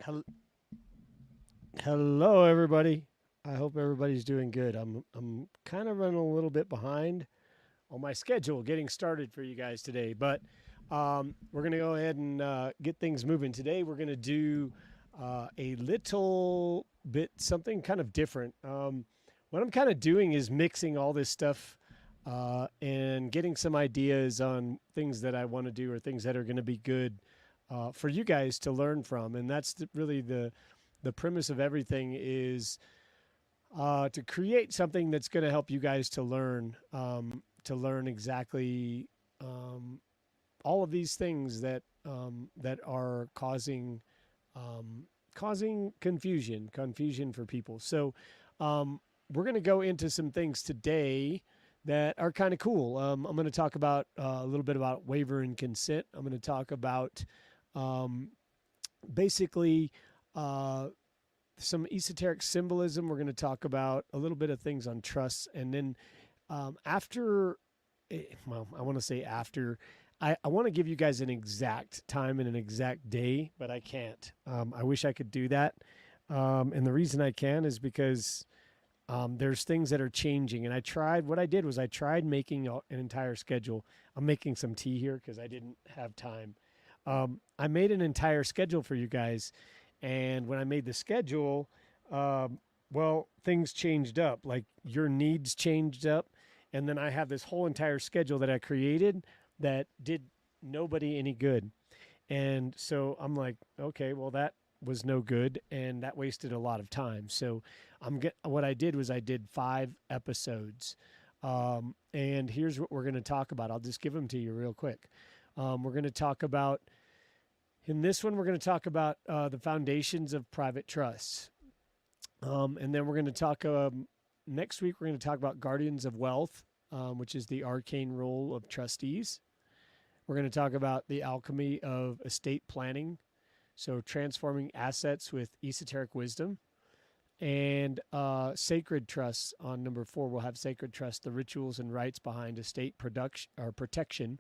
Hel- Hello, everybody. I hope everybody's doing good. I'm kind of running a little bit behind on my schedule getting started for you guys today, but we're gonna go ahead and get things moving. Today, we're gonna do a little bit something kind of different. What I'm kind of doing is mixing all this stuff and getting some ideas on things that I want to do or things that are going to be good for you guys to learn from. And that's really the premise of everything is to create something that's going to help you guys to learn exactly um, all of these things that are causing confusion for people. So we're going to go into some things today that are kind of cool. I'm going to talk about a little bit about waiver and consent. I'm going to talk about um, basically uh, some esoteric symbolism. We're going to talk about a little bit of things on trusts, and then after, well, I want to say after. I want to give you guys an exact time and an exact day, but I can't. I wish I could do that. And the reason I can is because there's things that are changing. And what I did was I tried making an entire schedule. I'm making some tea here because I didn't have time. I made an entire schedule for you guys. And when I made the schedule, well, things changed up. Like your needs changed up. And then I have this whole entire schedule that I created that did nobody any good. And so I'm like, okay, well, that was no good and that wasted a lot of time. So what I did was I did 5 episodes. And here's what we're going to talk about. I'll just give them to you real quick. We're going to talk about, in this one, we're going to talk about the foundations of private trusts. And then we're going to talk, next week, we're going to talk about guardians of wealth, which is the arcane role of trustees. We're going to talk about the alchemy of estate planning, so transforming assets with esoteric wisdom. And sacred trusts on number 4. We'll have sacred trust, the rituals and rites behind estate production or protection.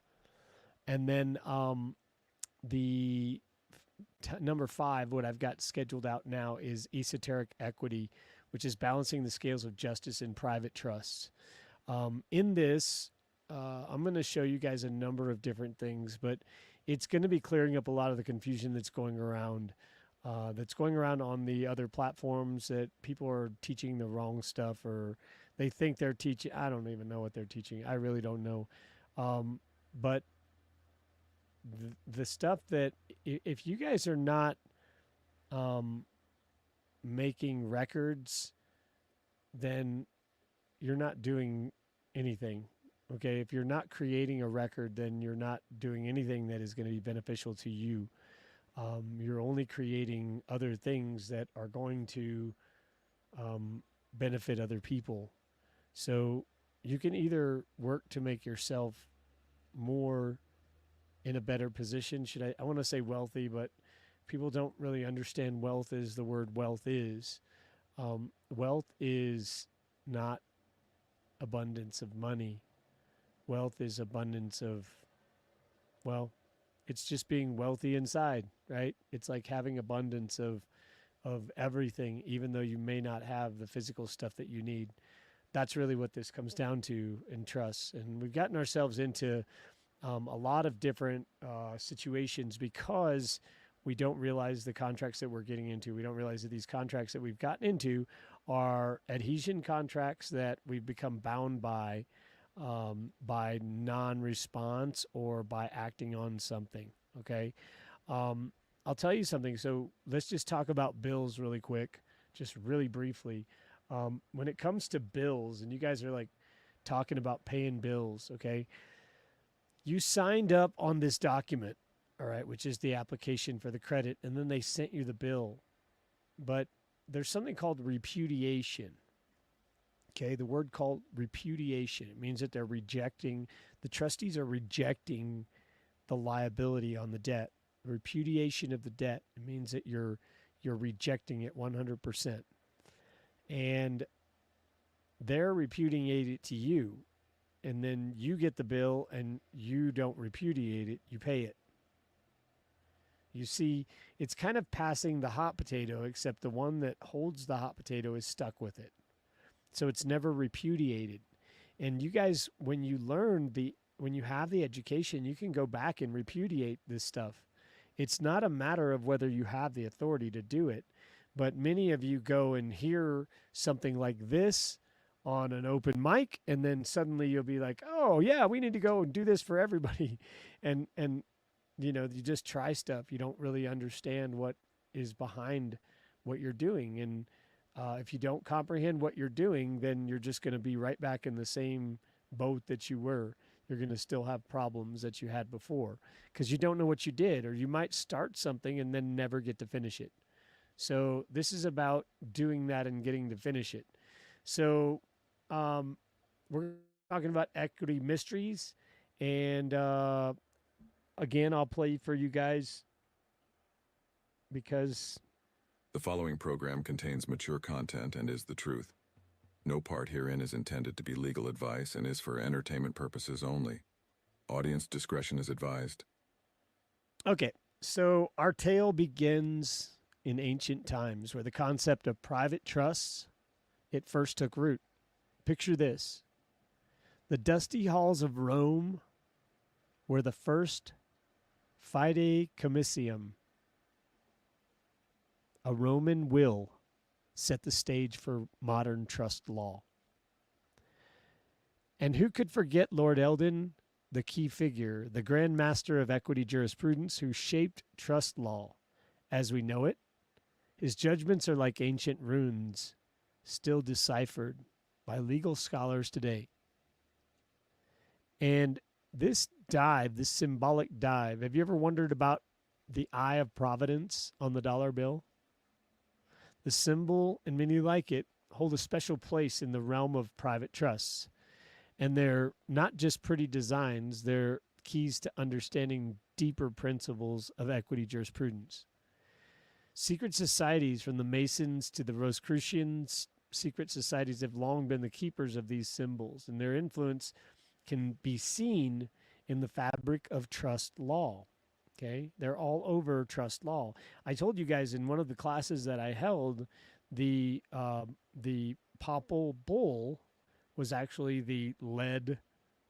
And then the number 5, what I've got scheduled out now, is esoteric equity, which is balancing the scales of justice in private trusts. In this, I'm going to show you guys a number of different things, but it's going to be clearing up a lot of the confusion that's going around. That's going around on the other platforms that people are teaching the wrong stuff, or they think they're teaching. I don't even know what they're teaching. I really don't know. But the stuff that, if you guys are not um, making records, then you're not doing anything. Okay, if you're not creating a record, then you're not doing anything that is going to be beneficial to you. You're only creating other things that are going to um, benefit other people. So you can either work to make yourself more in a better position. I want to say wealthy, but people don't really understand wealth as the word wealth is. Wealth is not abundance of money. Wealth is abundance of, well, it's just being wealthy inside, right? It's like having abundance of everything, even though you may not have the physical stuff that you need. That's really what this comes down to in trust. And we've gotten ourselves into a lot of different situations because we don't realize the contracts that we're getting into. We don't realize that these contracts that we've gotten into are adhesion contracts that we've become bound by non-response or by acting on something. Okay, um, I'll tell you something. So let's just talk about bills really quick, just really briefly. When it comes to bills, and you guys are like talking about paying bills, okay? You signed up on this document, all right, which is the application for the credit, and then they sent you the bill. But there's something called repudiation. Okay, the word called repudiation. It means that they're rejecting, the trustees are rejecting the liability on the debt. Repudiation of the debt. It means that you're rejecting it 100%. And they're repudiating it to you. And then you get the bill and you don't repudiate it, you pay it. You see, it's kind of passing the hot potato, except the one that holds the hot potato is stuck with it. So it's never repudiated. And you guys, when you have the education, you can go back and repudiate this stuff. It's not a matter of whether you have the authority to do it, but many of you go and hear something like this on an open mic, and then suddenly you'll be like, oh yeah, we need to go and do this for everybody. And you know, you just try stuff. You don't really understand what is behind what you're doing. And if you don't comprehend what you're doing, then you're just going to be right back in the same boat that you were. You're going to still have problems that you had before because you don't know what you did, or you might start something and then never get to finish it. So this is about doing that and getting to finish it. So we're talking about equity mysteries, and again, I'll play for you guys because the following program contains mature content and is the truth. No part herein is intended to be legal advice and is for entertainment purposes only. Audience discretion is advised. Okay, so our tale begins in ancient times where the concept of private trusts, it first took root. Picture this. The dusty halls of Rome were the first fide comitium. A Roman will set the stage for modern trust law. And who could forget Lord Eldon, the key figure, the grand master of equity jurisprudence who shaped trust law as we know it? His judgments are like ancient runes, still deciphered by legal scholars today. And this dive, this symbolic dive, have you ever wondered about the eye of providence on the dollar bill? The symbol, and many like it, hold a special place in the realm of private trusts. And they're not just pretty designs, they're keys to understanding deeper principles of equity jurisprudence. Secret societies, from the Masons to the Rosicrucians, secret societies have long been the keepers of these symbols, and their influence can be seen in the fabric of trust law. Okay, they're all over trust law. I told you guys in one of the classes that I held, the papal bull was actually the lead.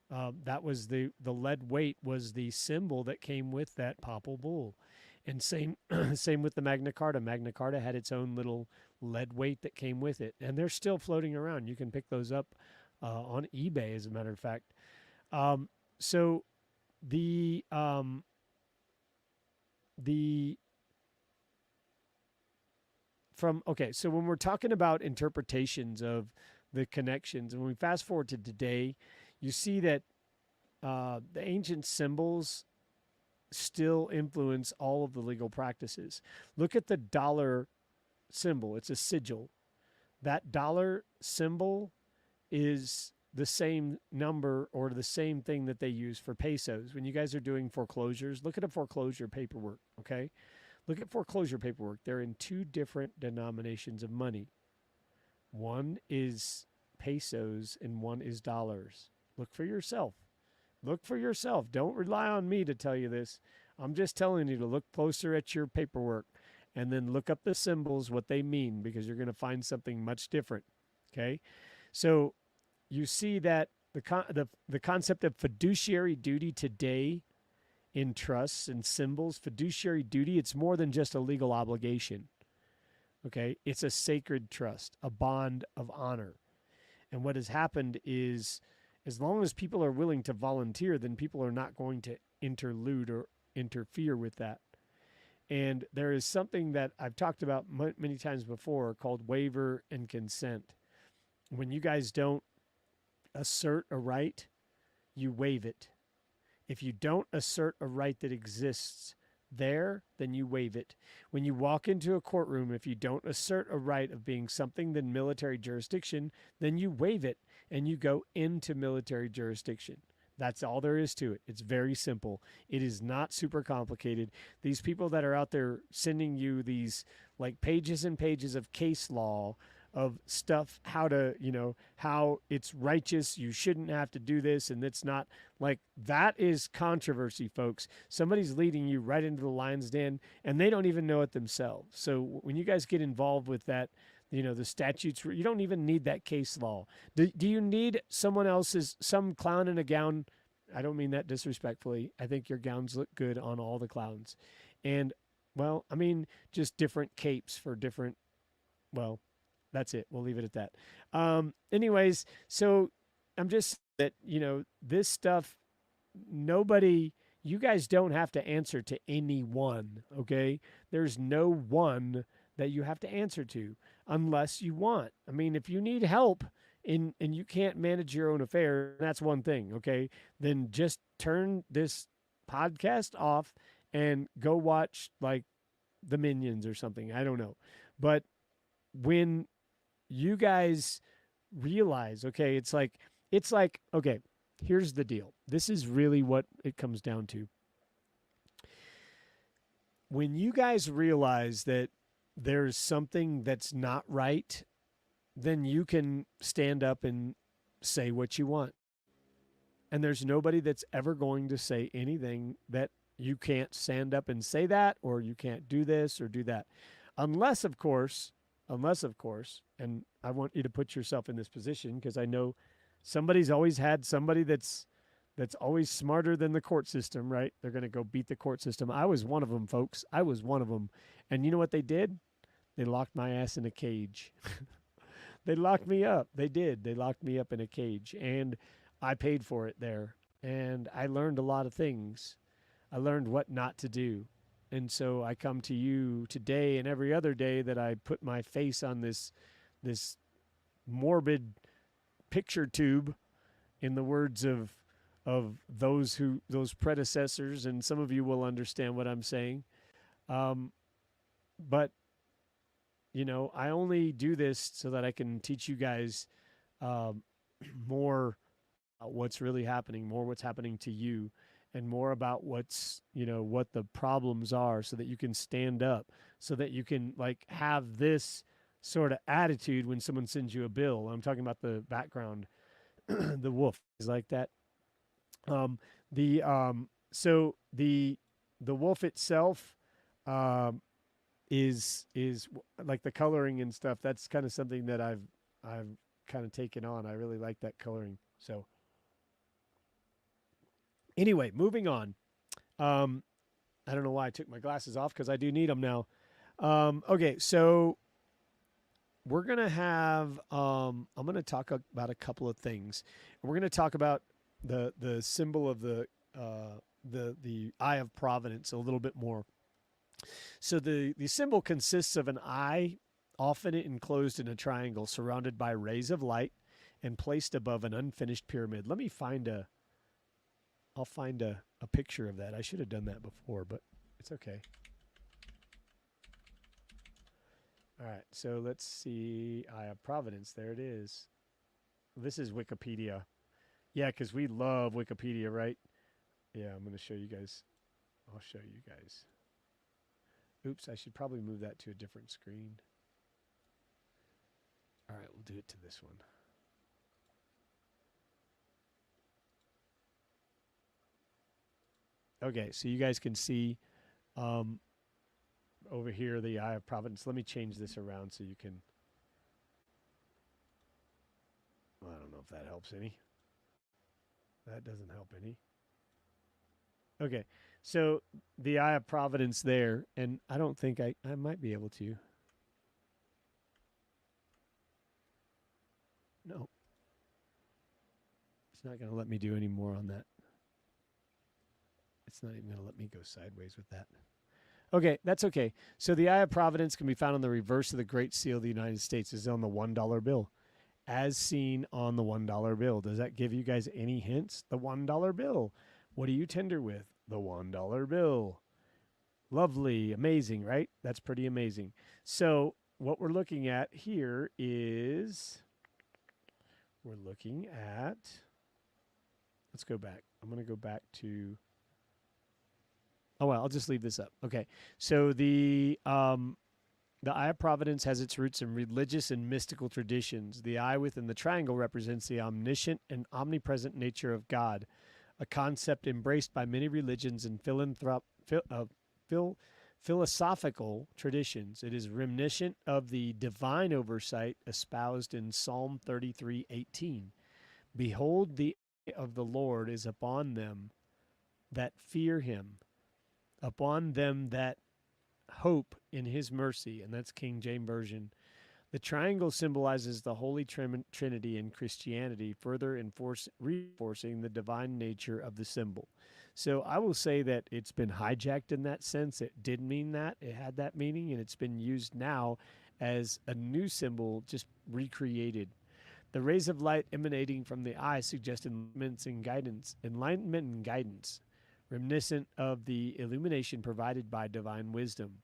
That was the lead weight was the symbol that came with that papal bull, and same with the Magna Carta. Magna Carta had its own little lead weight that came with it, and they're still floating around. You can pick those up on eBay, as a matter of fact. So so when we're talking about interpretations of the connections, and when we fast forward to today, you see that the ancient symbols still influence all of the legal practices. Look at the dollar symbol. It's a sigil. That dollar symbol is the same number or the same thing that they use for pesos. When you guys are doing foreclosures, look at a foreclosure paperwork, okay? Look at foreclosure paperwork. They're in two different denominations of money. One is pesos and one is dollars. Look for yourself. Look for yourself. Don't rely on me to tell you this. I'm just telling you to look closer at your paperwork and then look up the symbols, what they mean, because you're going to find something much different, okay? So you see that the concept of fiduciary duty today in trusts and symbols, fiduciary duty, it's more than just a legal obligation. Okay, it's a sacred trust, a bond of honor. And what has happened is, as long as people are willing to volunteer, then people are not going to interlude or interfere with that. And there is something that I've talked about many times before called waiver and consent. When you guys don't assert a right, you waive it. If you don't assert a right that exists there, then you waive it. When you walk into a courtroom, if you don't assert a right of being something than military jurisdiction, then you waive it and you go into military jurisdiction. That's all there is to it. It's very simple. It is not super complicated. These people that are out there sending you these like pages and pages of case law of stuff, how to, how it's righteous, you shouldn't have to do this, and it's not. Like, that is controversy, folks. Somebody's leading you right into the lion's den, and they don't even know it themselves. So when you guys get involved with that, the statutes, you don't even need that case law. Do you need someone else's, some clown in a gown? I don't mean that disrespectfully. I think your gowns look good on all the clowns. And, well, I mean, just different capes for different, well, that's it. We'll leave it at that. Anyways, so I'm just that, this stuff, you guys don't have to answer to anyone, okay? There's no one that you have to answer to unless you want. I mean, if you need help and you can't manage your own affair, that's one thing, okay? Then just turn this podcast off and go watch like the Minions or something. I don't know. But when you guys realize, okay, it's like, okay, here's the deal. This is really what it comes down to. When you guys realize that there's something that's not right, then you can stand up and say what you want. And there's nobody that's ever going to say anything that you can't stand up and say that, or you can't do this or do that. Unless, of course, and I want you to put yourself in this position, because I know somebody's always had somebody that's always smarter than the court system, right? They're going to go beat the court system. I was one of them, folks. I was one of them. And you know what they did? They locked my ass in a cage. They locked me up. They did. They locked me up in a cage, and I paid for it there. And I learned a lot of things. I learned what not to do. And so I come to you today and every other day that I put my face on this morbid picture tube, in the words of those predecessors, and some of you will understand what I'm saying. But I only do this so that I can teach you guys more about what's really happening, more what's happening to you, and more about what's, what the problems are, so that you can stand up, so that you can like have this sort of attitude when someone sends you a bill. I'm talking about the background, the wolf is like that. So the wolf itself, is like the coloring and stuff. That's kind of something that I've kind of taken on. I really like that coloring. So anyway, moving on. I don't know why I took my glasses off, because I do need them now. Okay, so we're gonna have. I'm gonna talk about a couple of things. We're gonna talk about the symbol of the Eye of Providence a little bit more. So the symbol consists of an eye, often enclosed in a triangle, surrounded by rays of light, and placed above an unfinished pyramid. Let me find I'll find a picture of that. I should have done that before, but it's okay. All right, so let's see. Eye of Providence. There it is. This is Wikipedia. Yeah, because we love Wikipedia, right? Yeah, I'm going to show you guys. I'll show you guys. Oops, I should probably move that to a different screen. All right, we'll do it to this one. Okay, so you guys can see over here the Eye of Providence. Let me change this around so you can... Well, I don't know if that helps any. That doesn't help any. Okay, so the Eye of Providence there, and I don't think I might be able to. No. It's not going to let me do any more on that. It's not even going to let me go sideways with that. Okay, that's okay. So the Eye of Providence can be found on the reverse of the Great Seal of the United States. Is on the $1 bill, as seen on the $1 bill. Does that give you guys any hints? The $1 bill. What do you tender with? The $1 bill. Lovely, amazing, right? That's pretty amazing. So what we're looking at here is, we're looking at, let's go back. I'm going to go back to, oh, well, I'll just leave this up. Okay, so the The Eye of Providence has its roots in religious and mystical traditions. The eye within the triangle represents the omniscient and omnipresent nature of God, a concept embraced by many religions and philosophical traditions. It is reminiscent of the divine oversight espoused in Psalm 33:18. Behold, the eye of the Lord is upon them that fear him, upon them that hope in his mercy. And that's King James Version. The triangle symbolizes the Holy Trinity in Christianity, further reinforcing the divine nature of the symbol. So I will say that it's been hijacked in that sense. It did mean that. It had that meaning, and it's been used now as a new symbol, just recreated. The rays of light emanating from the eye suggest enlightenment and guidance, reminiscent of the illumination provided by divine wisdom.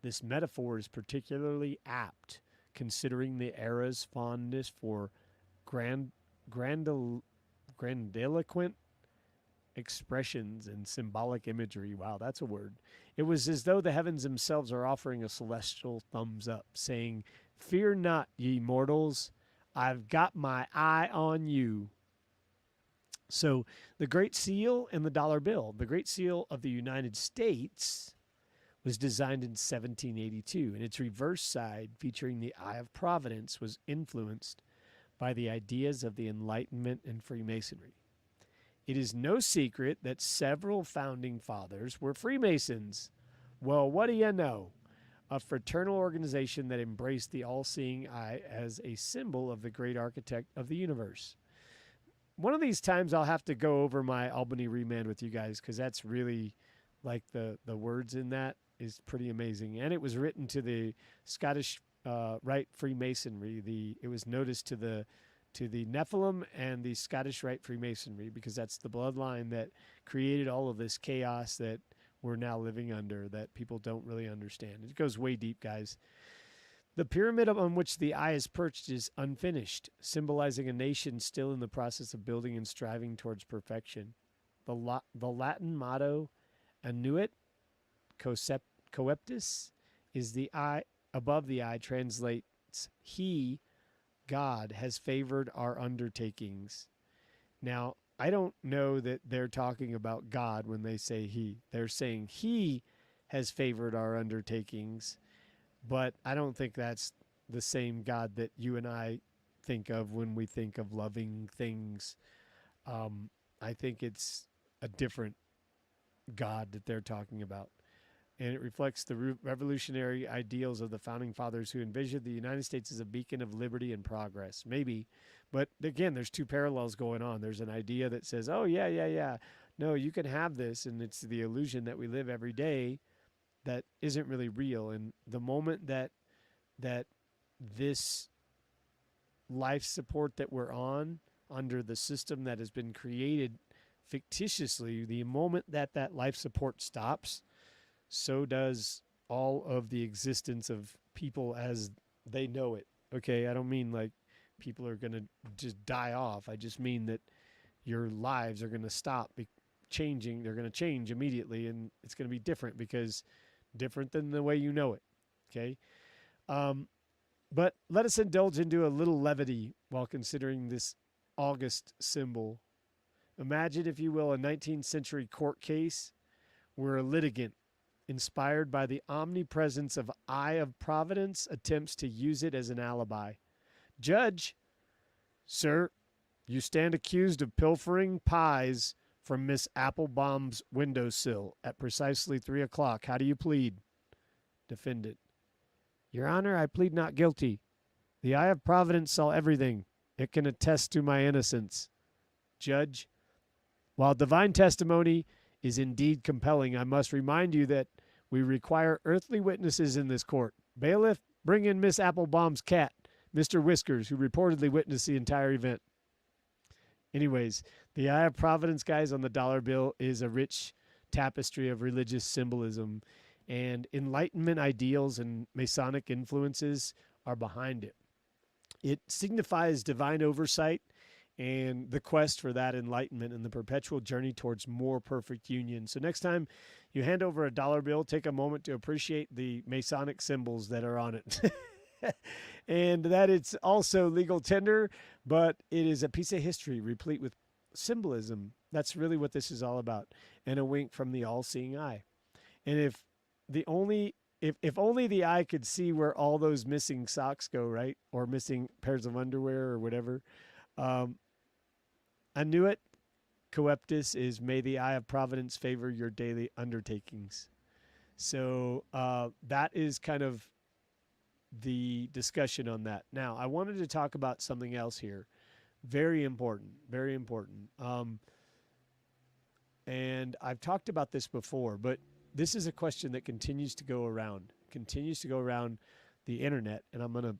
This metaphor is particularly apt, considering the era's fondness for grandiloquent expressions and symbolic imagery. Wow, that's a word. It was as though the heavens themselves are offering a celestial thumbs up, saying, "Fear not, ye mortals, I've got my eye on you." So the Great Seal and the dollar bill. The Great Seal of the United States was designed in 1782, and its reverse side, featuring the Eye of Providence, was influenced by the ideas of the Enlightenment and Freemasonry. It is no secret that several founding fathers were Freemasons. Well, what do you know? A fraternal organization that embraced the all-seeing eye as a symbol of the great architect of the universe. One of these times I'll have to go over my Albany Remand with you guys, because that's really, like, the words in that is pretty amazing. And it was written to the Scottish Rite Freemasonry. It was noticed to the Nephilim and the Scottish Rite Freemasonry, because that's the bloodline that created all of this chaos that we're now living under, that people don't really understand. It goes way deep, guys. The pyramid on which the eye is perched is unfinished, symbolizing a nation still in the process of building and striving towards perfection. The Latin motto, Annuit Coeptis, is the eye above the eye, translates He, God, has favored our undertakings. Now, I don't know that they're talking about God when they say He. They're saying He has favored our undertakings, but I don't think that's the same God that you and I think of when we think of loving things. I think it's a different God that they're talking about. And it reflects the revolutionary ideals of the founding fathers who envisioned the United States as a beacon of liberty and progress. Maybe. But again, there's two parallels going on. There's an idea that says, oh, yeah. No, you can have this. And it's the illusion that we live every day that isn't really real. And the moment that this life support that we're on under the system that has been created fictitiously, the moment that life support stops, so does all of the existence of people as they know it. Okay, I don't mean like people are going to just die off. I just mean that your lives are going to stop changing. They're going to change immediately, and it's going to be different, because different than the way you know it. Okay, but let us indulge into a little levity while considering this August symbol. Imagine, if you will, a 19th century court case where a litigant, inspired by the omnipresence of Eye of Providence, attempts to use it as an alibi. Judge, sir, you stand accused of pilfering pies from Miss Applebaum's windowsill at precisely 3 o'clock. How do you plead? Defendant, Your Honor, I plead not guilty. The Eye of Providence saw everything. It can attest to my innocence. Judge, while divine testimony is indeed compelling, I must remind you that we require earthly witnesses in this court. Bailiff, bring in Miss Applebaum's cat, Mr. Whiskers, who reportedly witnessed the entire event. Anyways, the Eye of Providence, guys, on the dollar bill is a rich tapestry of religious symbolism, and Enlightenment ideals and Masonic influences are behind it. It signifies divine oversight and the quest for that enlightenment and the perpetual journey towards more perfect union. So next time you hand over a dollar bill, take a moment to appreciate the Masonic symbols that are on it. And that it's also legal tender, but it is a piece of history replete with symbolism. That's really what this is all about. And a wink from the all-seeing eye. And if only the eye could see where all those missing socks go, right? Or missing pairs of underwear or whatever. I knew it. Coeptus is, may the eye of providence favor your daily undertakings. So that is kind of the discussion on that. Now, I wanted to talk about something else here. Very important, very important. And I've talked about this before, but this is a question that continues to go around the internet, and I'm gonna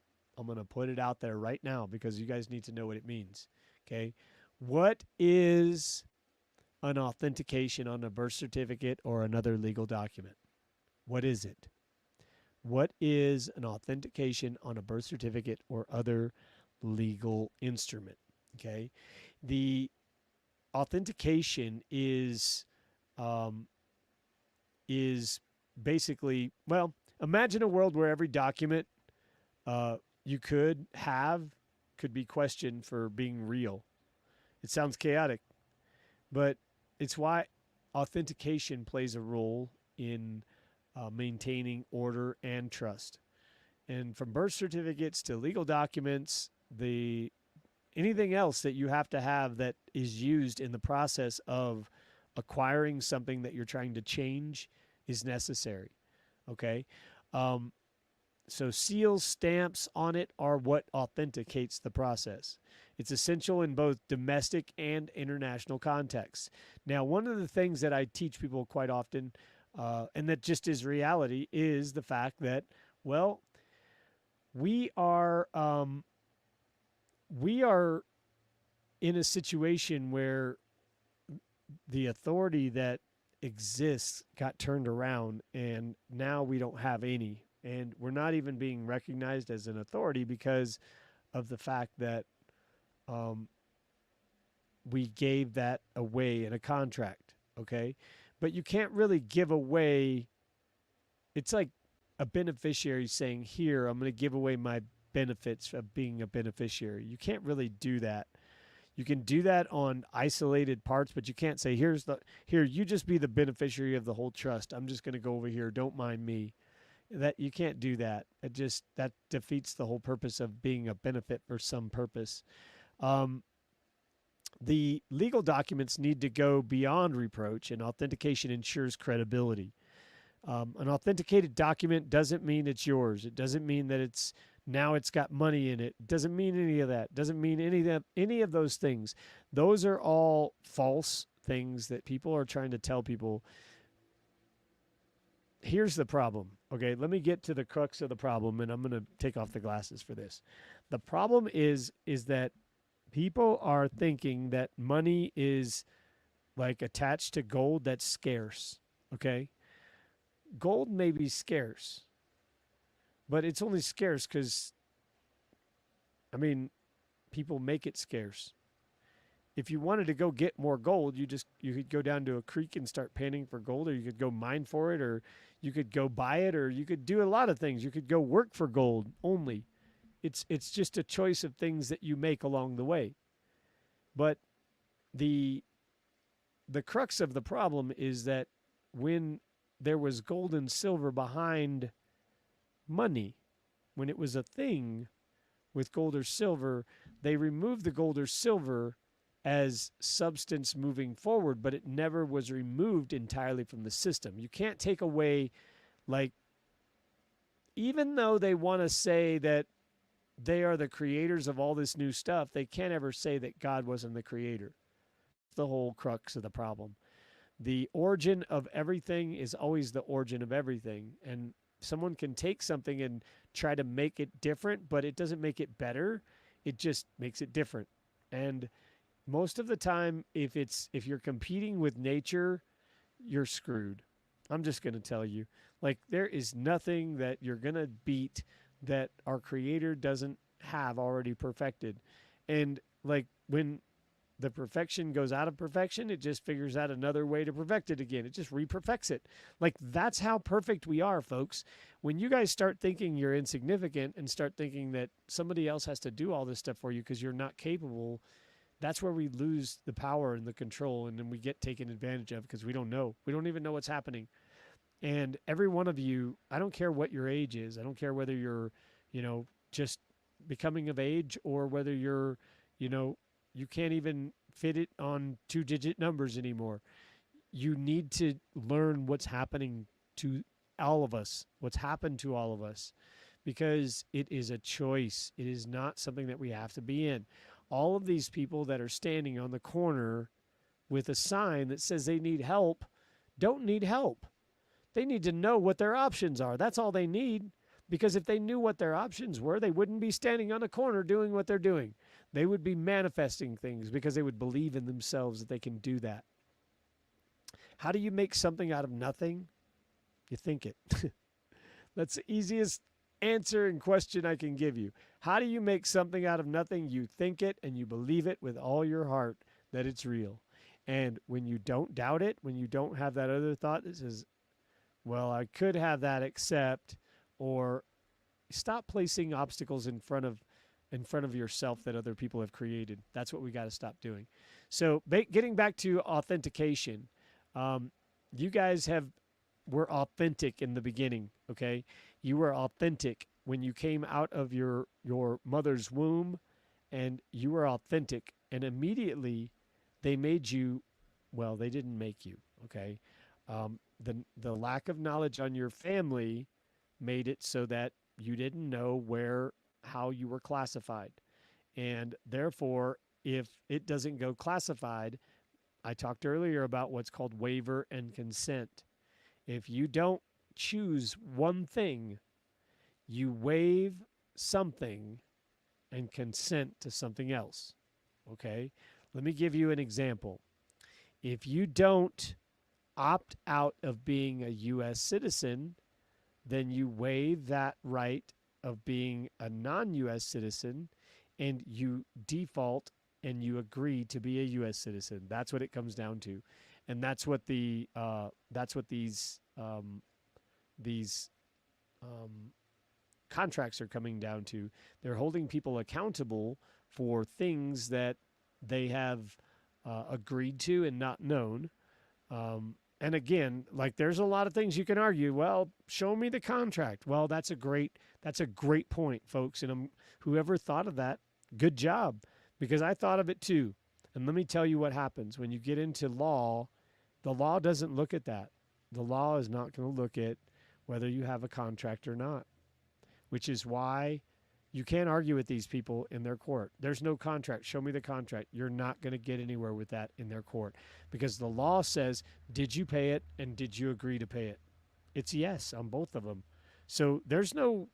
put it out there right now because you guys need to know what it means. Okay, what is an authentication on a birth certificate or another legal document? What is it? What is an authentication on a birth certificate or other legal instrument? Okay, the authentication is basically, well, imagine a world where every document you could be questioned for being real. It sounds chaotic, but it's why authentication plays a role in maintaining order and trust. And from birth certificates to legal documents, anything else that you have to have that is used in the process of acquiring something that you're trying to change is necessary. Okay. So seals, stamps on it are what authenticates the process. It's essential in both domestic and international contexts. Now, one of the things that I teach people quite often, and that just is reality, is the fact that, well, we are in a situation where the authority that exists got turned around, and now we don't have any. And we're not even being recognized as an authority because of the fact that we gave that away in a contract, okay? But you can't really give away, it's like a beneficiary saying, here, I'm going to give away my benefits of being a beneficiary. You can't really do that. You can do that on isolated parts, but you can't say, here, you just be the beneficiary of the whole trust. I'm just going to go over here. Don't mind me. That you can't do that. That defeats the whole purpose of being a benefit for some purpose. The legal documents need to go beyond reproach, and authentication ensures credibility. An authenticated document doesn't mean it's yours. It doesn't mean that it's got money in it. It doesn't mean any of that. It doesn't mean any of those things. Those are all false things that people are trying to tell people. Here's the problem. Okay, let me get to the crux of the problem, and I'm going to take off the glasses for this. The problem is that people are thinking that money is like attached to gold that's scarce. Okay, gold may be scarce, but it's only scarce because, people make it scarce. If you wanted to go get more gold, you could go down to a creek and start panning for gold, or you could go mine for it, or you could go buy it, or you could do a lot of things. You could go work for gold only. It's just a choice of things that you make along the way. But the crux of the problem is that when there was gold and silver behind money, when it was a thing with gold or silver, they removed the gold or silver as substance moving forward, but it never was removed entirely from the system. You can't take away, even though they want to say that they are the creators of all this new stuff, they can't ever say that God wasn't the creator. That's the whole crux of the problem. The origin of everything is always the origin of everything. And someone can take something and try to make it different, but it doesn't make it better. It just makes it different. And most of the time, if you're competing with nature, you're screwed. I'm just going to tell you. There is nothing that you're going to beat that our Creator doesn't have already perfected. And like when the perfection goes out of perfection, it just figures out another way to perfect it again. It just re-perfects it. Like that's how perfect we are, folks. When you guys start thinking you're insignificant and start thinking that somebody else has to do all this stuff for you because you're not capable, that's where we lose the power and the control, and then we get taken advantage of because we don't know. We don't even know what's happening. And every one of you, I don't care what your age is. I don't care whether you're, just becoming of age or whether you're, you can't even fit it on 2-digit numbers anymore. You need to learn what's happening to all of us, what's happened to all of us, because it is a choice. It is not something that we have to be in. All of these people that are standing on the corner with a sign that says they need help don't need help. They need to know what their options are. That's all they need. Because if they knew what their options were, they wouldn't be standing on a corner doing what they're doing. They would be manifesting things because they would believe in themselves that they can do that. How do you make something out of nothing? You think it. That's the easiest answer and question I can give you. How do you make something out of nothing? You think it and you believe it with all your heart that it's real. And when you don't doubt it, when you don't have that other thought that says, well, I could have that except, or stop placing obstacles in front of yourself that other people have created. That's what we got to stop doing. So getting back to authentication, you guys were authentic in the beginning, okay? You were authentic when you came out of your mother's womb, and you were authentic. And immediately they made you, well, they didn't make you, okay? The lack of knowledge on your family made it so that you didn't know how you were classified. And therefore, if it doesn't go classified, I talked earlier about what's called waiver and consent. If you don't choose one thing, you waive something and consent to something else. Okay? Let me give you an example. If you don't opt out of being a U.S. citizen, then you waive that right of being a non-U.S. citizen, and you default and you agree to be a U.S. citizen. That's what it comes down to, and that's what these contracts are coming down to. They're holding people accountable for things that they have agreed to and not known. And again, like there's a lot of things you can argue. Well, show me the contract. Well, that's a great point, folks. And whoever thought of that, good job, because I thought of it too. And let me tell you what happens when you get into law. The law doesn't look at that. The law is not going to look at whether you have a contract or not, which is why you can't argue with these people in their court. There's no contract. Show me the contract. You're not going to get anywhere with that in their court because the law says, did you pay it and did you agree to pay it? It's yes on both of them. So there's no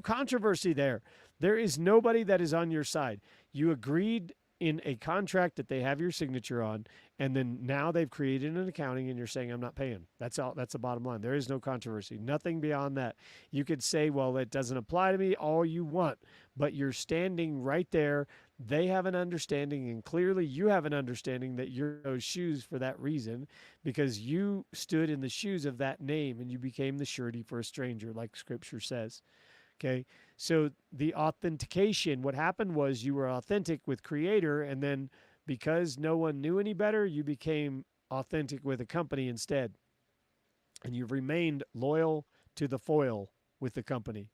controversy there. There is nobody that is on your side. You agreed in a contract that they have your signature on, and then now they've created an accounting and you're saying, I'm not paying. That's all. That's the bottom line. There is no controversy. Nothing beyond that. You could say, well, it doesn't apply to me, all you want, but you're standing right there. They have an understanding, and clearly you have an understanding that you're in those shoes for that reason, because you stood in the shoes of that name and you became the surety for a stranger, like Scripture says. Okay, so the authentication, what happened was you were authentic with Creator, and then because no one knew any better, you became authentic with a company instead. And you've remained loyal to the foil with the company.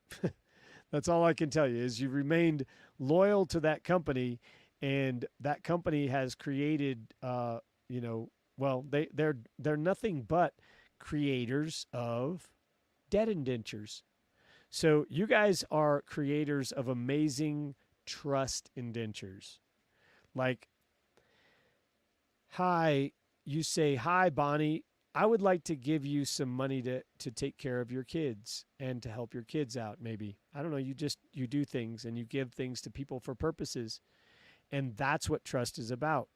That's all I can tell you is you've remained loyal to that company, and that company has created, they're nothing but creators of debt indentures. So you guys are creators of amazing trust indentures. Like, hi, you say, hi, Bonnie, I would like to give you some money to take care of your kids and to help your kids out, maybe. I don't know, you do things and you give things to people for purposes. And that's what trust is about.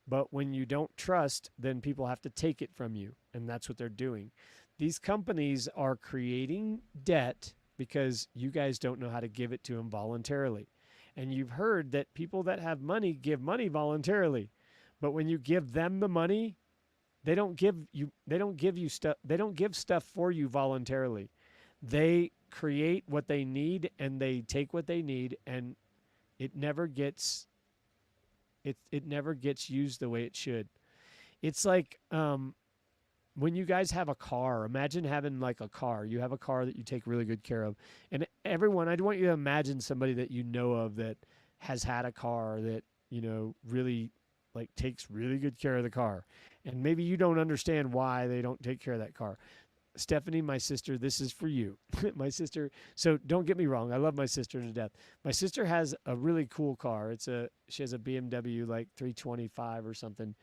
But when you don't trust, then people have to take it from you. And that's what they're doing. These companies are creating debt because you guys don't know how to give it to them voluntarily. And you've heard that people that have money give money voluntarily. But when you give them the money, they don't give you stuff, they don't give stuff for you voluntarily. They create what they need and they take what they need, and it never gets it never gets used the way it should. It's like when you guys have a car, imagine having like a car. You have a car that you take really good care of. And everyone, I want you to imagine somebody that you know of that has had a car that, really like takes really good care of the car. And maybe you don't understand why they don't take care of that car. Stephanie, my sister, this is for you. My sister, so don't get me wrong, I love my sister to death. My sister has a really cool car. She has a BMW like 325 or something.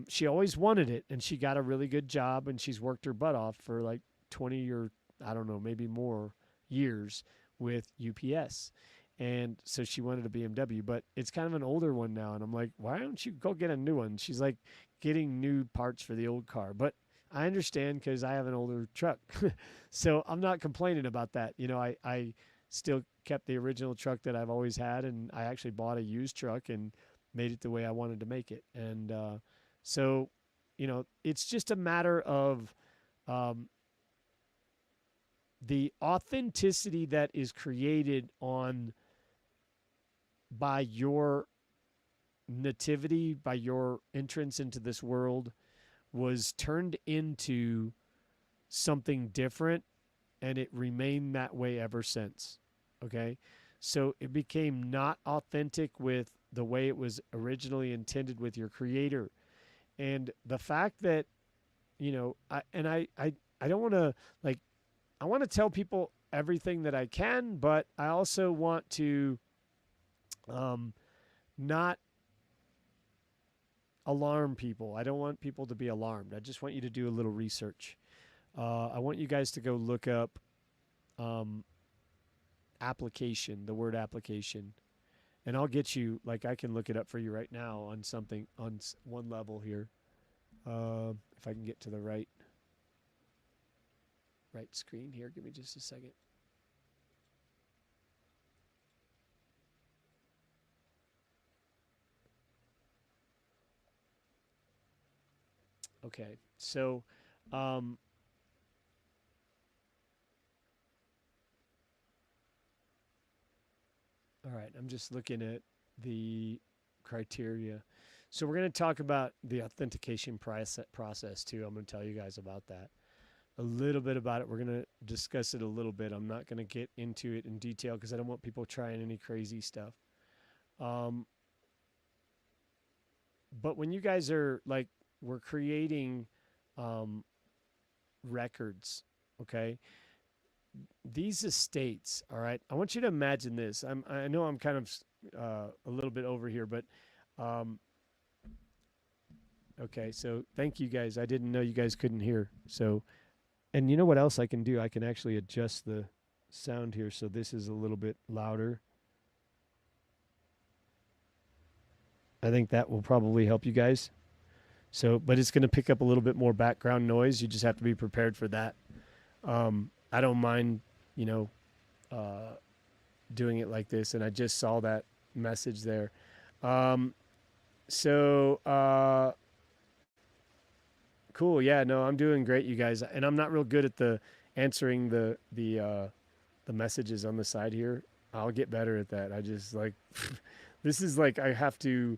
She always wanted it, and she got a really good job, and she's worked her butt off for like 20 or I don't know, maybe more years with UPS. And so she wanted a BMW, but it's kind of an older one now. And I'm like, why don't you go get a new one? She's like getting new parts for the old car. But I understand because I have an older truck. So I'm not complaining about that. I still kept the original truck that I've always had, and I actually bought a used truck and made it the way I wanted to make it. And so, it's just a matter of um, the authenticity that is created on by your nativity, by your entrance into this world, was turned into something different, and it remained that way ever since. Okay? So it became not authentic with the way it was originally intended with your creator. And the fact that, I don't want to like, I want to tell people everything that I can, but I also want to not alarm people. I don't want people to be alarmed. I just want you to do a little research. I want you guys to go look up application, the word application. And I'll get you, like, I can look it up for you right now on something, on one level here. If I can get to the right screen here. Give me just a second. Okay, so all right, I'm just looking at the criteria. So we're going to talk about the authentication process too. I'm going to tell you guys about that. A little bit about it. We're going to discuss it a little bit. I'm not going to get into it in detail because I don't want people trying any crazy stuff. But when you guys are like, we're creating records, okay? These estates, all right? I want you to imagine this. I know I'm kind of a little bit over here, but okay, so thank you guys. I didn't know you guys couldn't hear. So, and you know what else I can do? I can actually adjust the sound here so this is a little bit louder. I think that will probably help you guys. So, but it's going to pick up a little bit more background noise. You just have to be prepared for that. I don't mind, doing it like this. And I just saw that message there. Cool. Yeah, no, I'm doing great, you guys. And I'm not real good at the answering the messages on the side here. I'll get better at that. I just like, this is like, I have to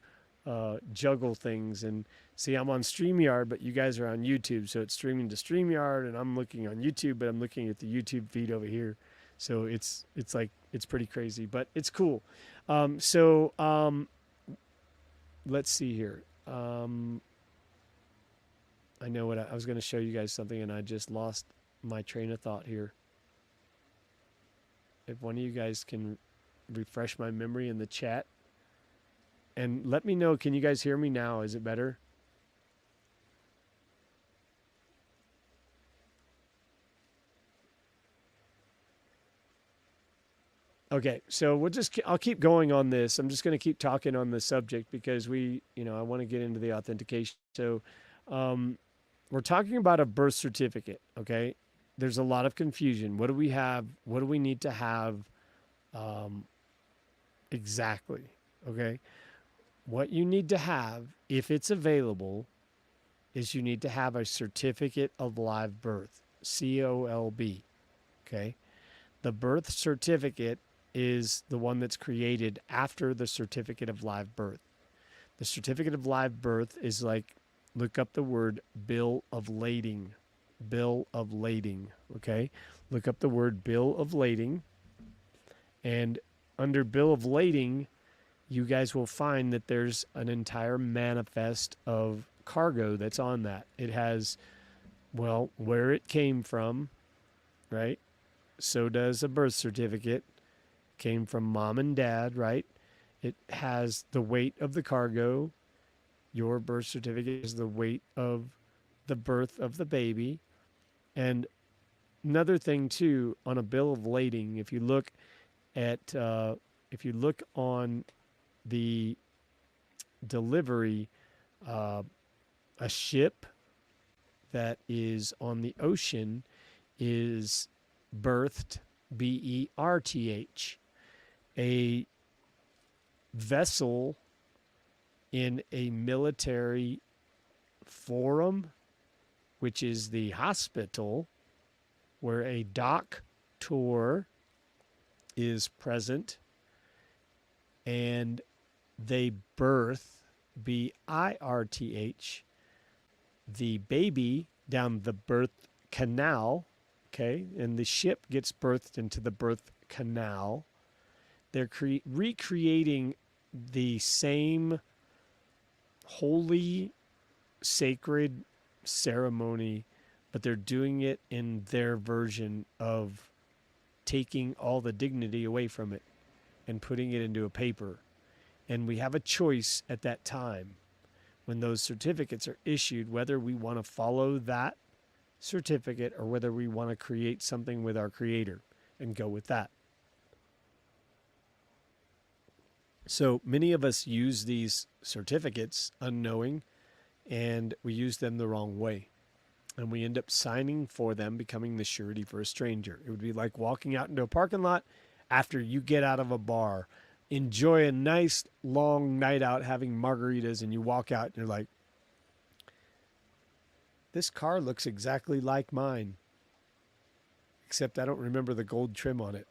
juggle things. And see, I'm on StreamYard, but you guys are on YouTube. So it's streaming to StreamYard, and I'm looking on YouTube, but I'm looking at the YouTube feed over here. So it's like, it's pretty crazy, but it's cool. Let's see here. I know what I was going to show you guys something, and I just lost my train of thought here. If one of you guys can refresh my memory in the chat and let me know, can you guys hear me now? Is it better? Okay, so I'll keep going on this. I'm just going to keep talking on the subject because I want to get into the authentication. So, we're talking about a birth certificate, okay? There's a lot of confusion. What do we have? What do we need to have Exactly. Okay. What you need to have, if it's available, is you need to have a certificate of live birth, COLB. Okay. The birth certificate is the one that's created after the certificate of live birth. The certificate of live birth is like, look up the word bill of lading. Bill of lading. Okay. Look up the word bill of lading. And under bill of lading, you guys will find that there's an entire manifest of cargo that's on that. It has, well, where it came from, right? So does a birth certificate. Came from mom and dad, right? It has the weight of the cargo. Your birth certificate is the weight of the birth of the baby. And another thing too, on a bill of lading, if you look on the delivery, uh, a ship that is on the ocean is berthed, BERTH. A vessel in a military forum, which is the hospital, where a doctor is present, and they birth, BIRTH, the baby down the birth canal, okay, and the ship gets birthed into the birth canal. They're recreating the same holy, sacred ceremony, but they're doing it in their version of taking all the dignity away from it and putting it into a paper. And we have a choice at that time when those certificates are issued, whether we want to follow that certificate or whether we want to create something with our creator and go with that. So many of us use these certificates unknowing, and we use them the wrong way. And we end up signing for them, becoming the surety for a stranger. It would be like walking out into a parking lot after you get out of a bar, enjoy a nice long night out having margaritas, and you walk out and you're like, this car looks exactly like mine, except I don't remember the gold trim on it.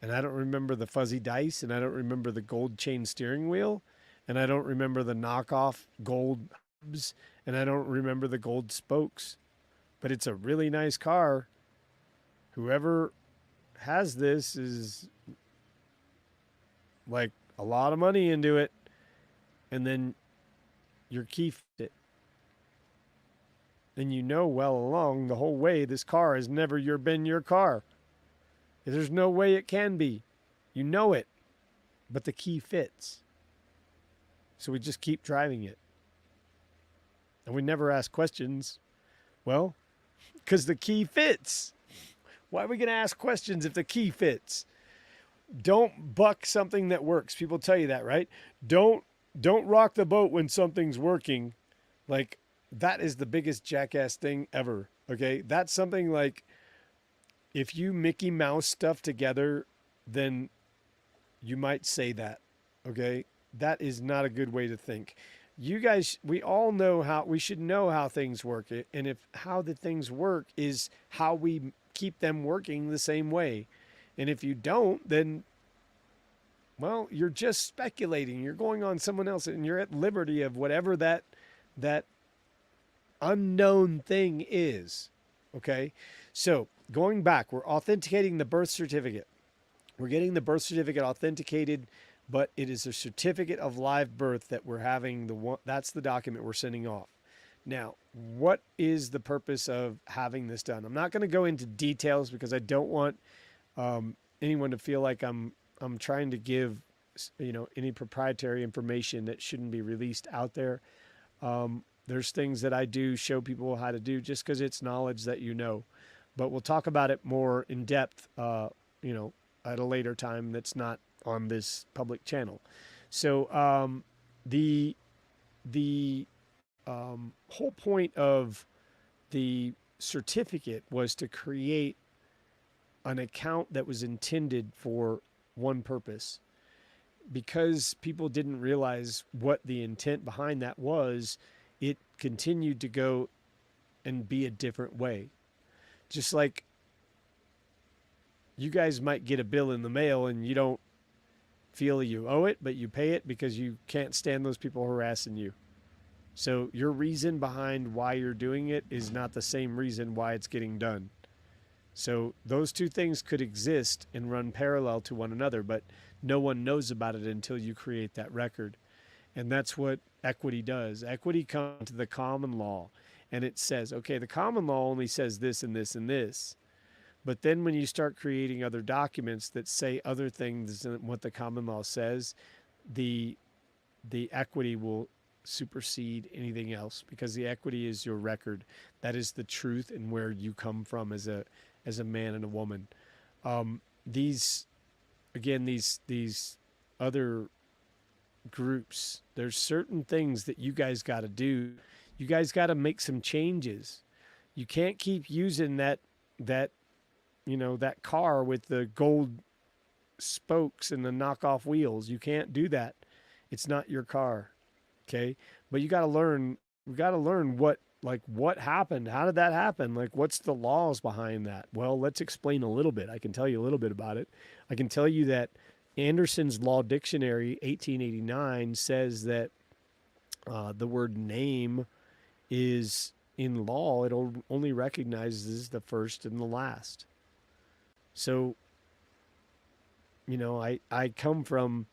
And I don't remember the fuzzy dice, and I don't remember the gold chain steering wheel, and I don't remember the knockoff gold hubs, and I don't remember the gold spokes. But it's a really nice car. Whoever has this is like a lot of money into it, and then your key fit. And you know well along the whole way this car has never been your car. There's no way it can be. You know it, but the key fits. So we just keep driving it. And we never ask questions. Well, because the key fits. Why are we going to ask questions if the key fits? Don't buck something that works. People tell you that, right? Don't rock the boat when something's working. Like, that is the biggest jackass thing ever. Okay? That's something like, if you Mickey Mouse stuff together, then you might say that. Okay? That is not a good way to think. You guys, we all know how, we should know how things work. And if how the things work is how we keep them working the same way. And if you don't, then, well, you're just speculating. You're going on someone else, and you're at liberty of whatever that unknown thing is. Okay? So going back, we're authenticating the birth certificate. We're getting the birth certificate authenticated, but it is a certificate of live birth that we're having. That's the document we're sending off. Now, what is the purpose of having this done? I'm not going to go into details because I don't want anyone to feel like I'm trying to give any proprietary information that shouldn't be released out there. There's things that I do show people how to do just because it's knowledge that you know. But we'll talk about it more in depth, at a later time that's not on this public channel. So the whole point of the certificate was to create an account that was intended for one purpose. because people didn't realize what the intent behind that was, it continued to go and be a different way. Just like you guys might get a bill in the mail and you don't feel you owe it, but you pay it because you can't stand those people harassing you. So your reason behind why you're doing it is not the same reason why it's getting done. So those two things could exist and run parallel to one another, but no one knows about it until you create that record. And that's what equity does. Equity comes to the common law and it says, okay, the common law only says this and this and this. But then when you start creating other documents that say other things than what the common law says, the equity will supersede anything else, because the equity is your record. That is the truth and where you come from as a man and a woman. These other groups, there's certain things that you guys got to do. You guys got to make some changes. You can't keep using that car with the gold spokes and the knockoff wheels. You can't do that. It's not your car. Okay. But we got to learn what happened. How did that happen? Like, what's the laws behind that? Well, let's explain a little bit. I can tell you a little bit about it. I can tell you that Anderson's Law Dictionary, 1889, says that the word name is, in law, it only recognizes the first and the last. So, I come from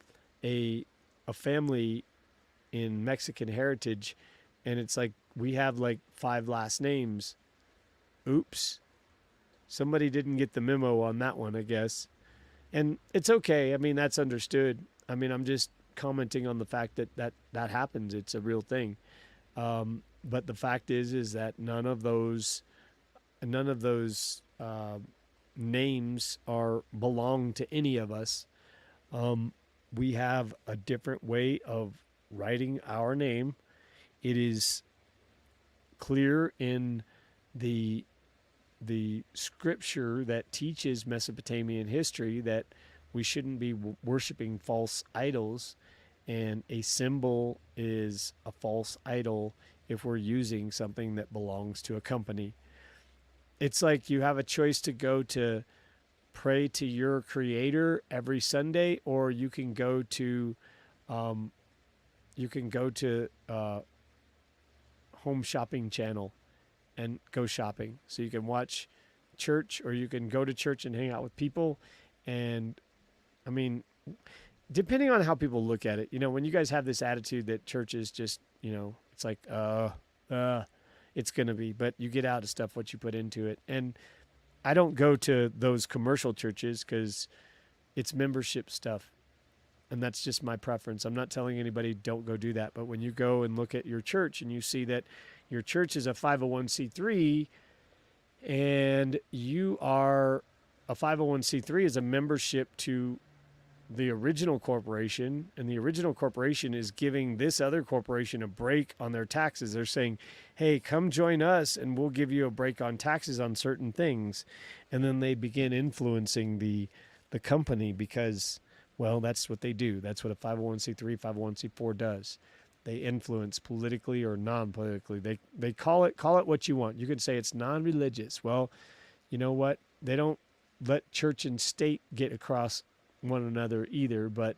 a family in Mexican heritage, and it's like we have like 5 last names. Oops. Somebody didn't get the memo on that one, I guess. And it's okay. I mean, that's understood. I mean, I'm just commenting on the fact that happens. It's a real thing. But the fact is that none of those names belong to any of us. We have a different way of writing our name. It is clear in the scripture that teaches Mesopotamian history that we shouldn't be worshiping false idols, and a symbol is a false idol if we're using something that belongs to a company. It's like you have a choice to go to pray to your creator every Sunday, or you can go to Home Shopping Channel and go shopping. So you can watch church, or you can go to church and hang out with people. And I mean, depending on how people look at it, when you guys have this attitude that church is just, it's like, it's going to be, but you get out of stuff what you put into it. And I don't go to those commercial churches because it's membership stuff. And that's just my preference. I'm not telling anybody don't go do that. But when you go and look at your church and you see that your church is a 501c3 and you are a 501c3 is a membership to the original corporation, and the original corporation is giving this other corporation a break on their taxes. They're saying, hey, come join us and we'll give you a break on taxes on certain things. And then they begin influencing the company because, well, that's what they do. That's what a 501c3, 501c4 does. They influence politically or non-politically. They call it what you want. You could say it's non-religious. Well, you know what? They don't let church and state get across one another either, but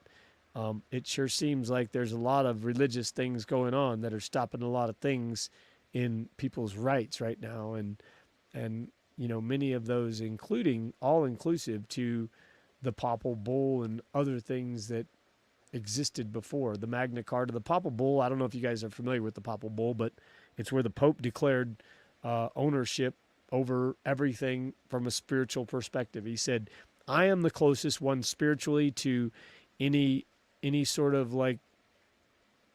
it sure seems like there's a lot of religious things going on that are stopping a lot of things in people's rights right now, and many of those, including all inclusive to the Papal Bull and other things that existed before the Magna Carta. The Papal Bull, I don't know if you guys are familiar with the Papal Bull, but it's where the Pope declared ownership over everything from a spiritual perspective. He said, I am the closest one spiritually to any sort of like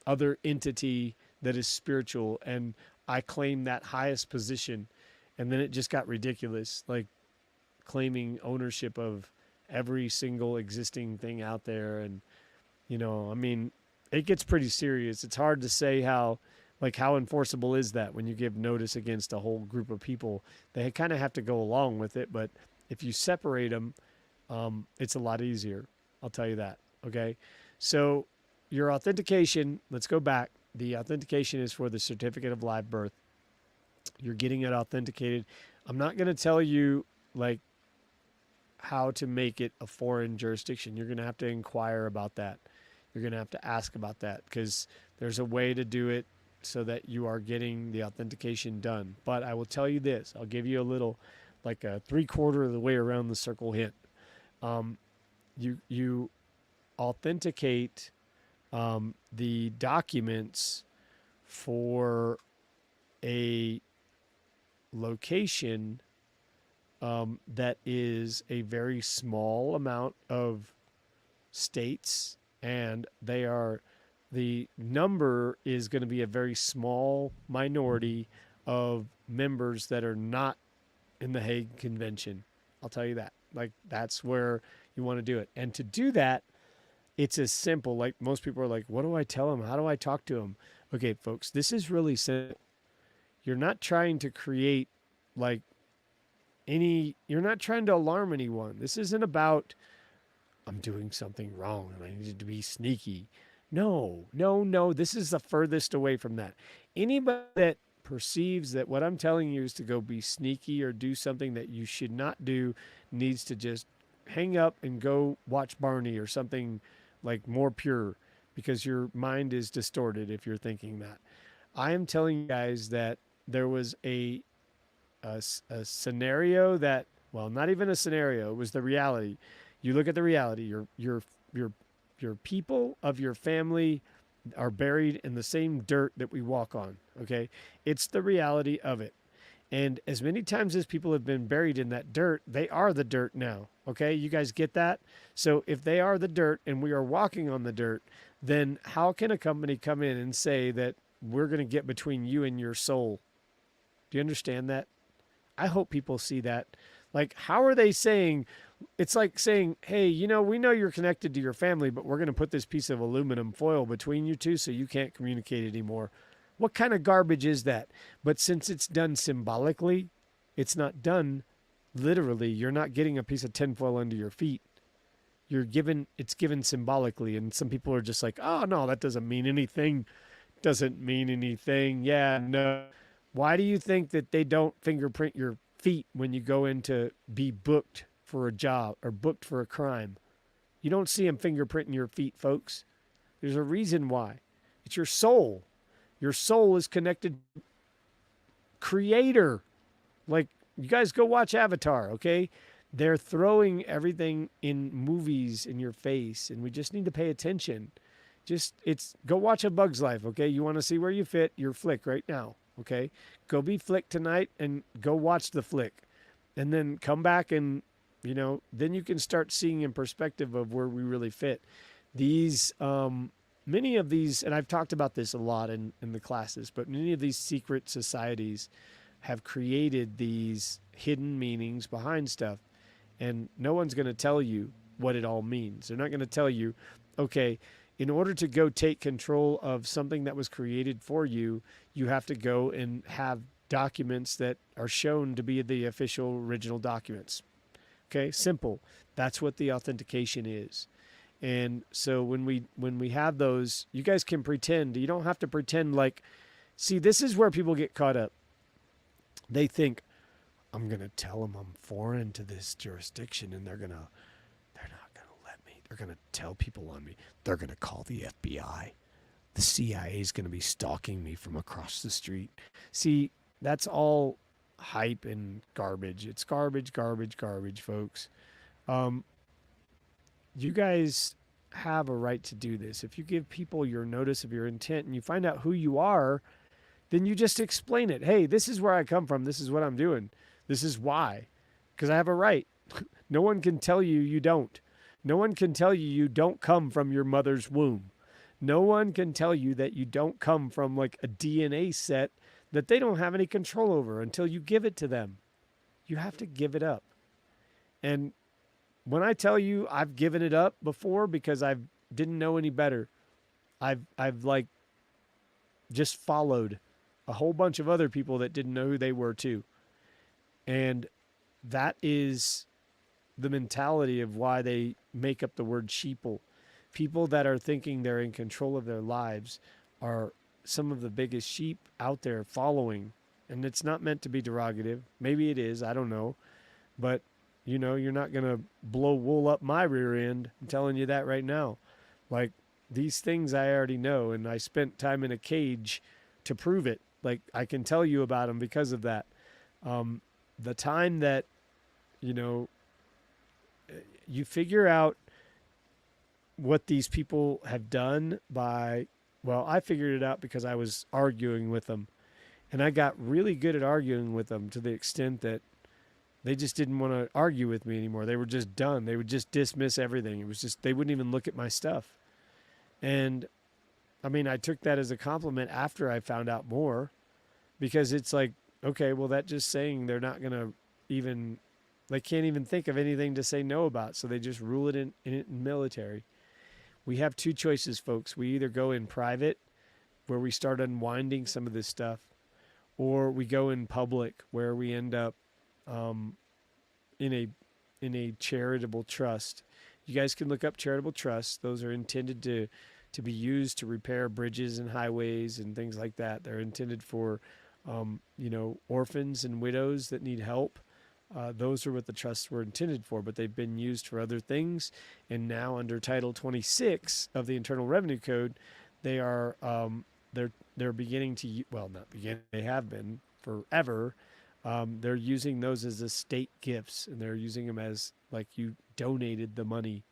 other entity that is spiritual, and I claim that highest position. And then it just got ridiculous, like claiming ownership of every single existing thing out there. And I mean, it gets pretty serious. It's hard to say how enforceable is that when you give notice against a whole group of people. They kind of have to go along with it, but if you separate them, it's a lot easier. I'll tell you that. Okay. So your authentication, let's go back. The authentication is for the certificate of live birth. You're getting it authenticated. I'm not going to tell you like how to make it a foreign jurisdiction. You're going to have to inquire about that. You're going to have to ask about that because there's a way to do it so that you are getting the authentication done. But I will tell you this, I'll give you a little, like a 3/4 of the way around the circle hint. You authenticate the documents for a location that is a very small amount of states, and the number is going to be a very small minority of members that are not in the Hague Convention. I'll tell you that. Like, that's where you want to do it. And to do that, it's as simple. Like, most people are like, what do I tell them? How do I talk to them? Okay, folks, this is really simple. You're not trying to create like you're not trying to alarm anyone. This isn't about I'm doing something wrong and I need to be sneaky. No, no, no. This is the furthest away from that. Anybody that perceives that what I'm telling you is to go be sneaky or do something that you should not do needs to just hang up and go watch Barney or something like more pure, because your mind is distorted if you're thinking that. I am telling you guys that there was a scenario that, well, not even a scenario, it was the reality. You look at the reality. Your people of your family are buried in the same dirt that we walk on. Okay, it's the reality of it. And as many times as people have been buried in that dirt, they are the dirt now. Okay, you guys get that? So if they are the dirt and we are walking on the dirt, then how can a company come in and say that we're going to get between you and your soul? Do you understand that? I hope people see that. Like, how are they saying, it's like saying, hey, we know you're connected to your family, but we're going to put this piece of aluminum foil between you two so you can't communicate anymore. What kind of garbage is that? But since it's done symbolically, it's not done literally. You're not getting a piece of tinfoil under your feet. It's given symbolically. And some people are just like, oh, no, that doesn't mean anything. Doesn't mean anything. Yeah, no. Why do you think that they don't fingerprint your feet when you go in to be booked for a job or booked for a crime? You don't see them fingerprinting your feet, folks. There's a reason why. It's your soul. Your soul is connected to Creator. Like, you guys go watch Avatar, okay? They're throwing everything in movies in your face, and we just need to pay attention. Go watch A Bug's Life, okay? You want to see where you fit, you're Flick right now, okay? Go be Flick tonight and go watch the flick. And then come back and, then you can start seeing in perspective of where we really fit. Many of these, and I've talked about this a lot in the classes, but many of these secret societies have created these hidden meanings behind stuff. And no one's going to tell you what it all means. They're not going to tell you, okay, in order to go take control of something that was created for you, you have to go and have documents that are shown to be the official original documents. Okay, simple. That's what the authentication is. And so when we have those, you guys can pretend. You don't have to pretend like, see, this is where people get caught up. They think, I'm going to tell them I'm foreign to this jurisdiction and they're not going to let me. They're going to tell people on me. They're going to call the FBI. The CIA is going to be stalking me from across the street. See, that's all hype and garbage. It's garbage, garbage, garbage, folks. You guys have a right to do this. If you give people your notice of your intent and you find out who you are, then you just explain it. Hey, this is where I come from. This is what I'm doing. This is why. Because I have a right. No one can tell you you don't. No one can tell you you don't come from your mother's womb. No one can tell you that you don't come from like a DNA set that they don't have any control over until you give it to them. You have to give it up. And when I tell you I've given it up before because I didn't know any better, I've like just followed a whole bunch of other people that didn't know who they were too. And that is the mentality of why they make up the word sheeple. people that are thinking they're in control of their lives are some of the biggest sheep out there following. And it's not meant to be derogative. Maybe it is. I don't know. But, you're not going to blow wool up my rear end. I'm telling you that right now. Like, these things I already know, and I spent time in a cage to prove it. Like, I can tell you about them because of that. The time that, you figure out what these people have done I figured it out because I was arguing with them. And I got really good at arguing with them to the extent that they just didn't want to argue with me anymore. They were just done. They would just dismiss everything. It was just, they wouldn't even look at my stuff. And I mean, I took that as a compliment after I found out more, because it's like, okay, well, that just saying they're not going to even, they can't even think of anything to say no about. So they just rule it in military. We have two choices, folks. We either go in private, where we start unwinding some of this stuff, or we go in public, where we end up in a charitable trust. You guys can look up charitable trusts. Those are intended to be used to repair bridges and highways and things like that. They're intended for orphans and widows that need help. Those are what the trusts were intended for, but they've been used for other things. And now under Title 26 of the Internal Revenue Code, they are they're beginning to, well, not beginning, they have been forever. They're using those as estate gifts, and they're using them as, like, you donated the money.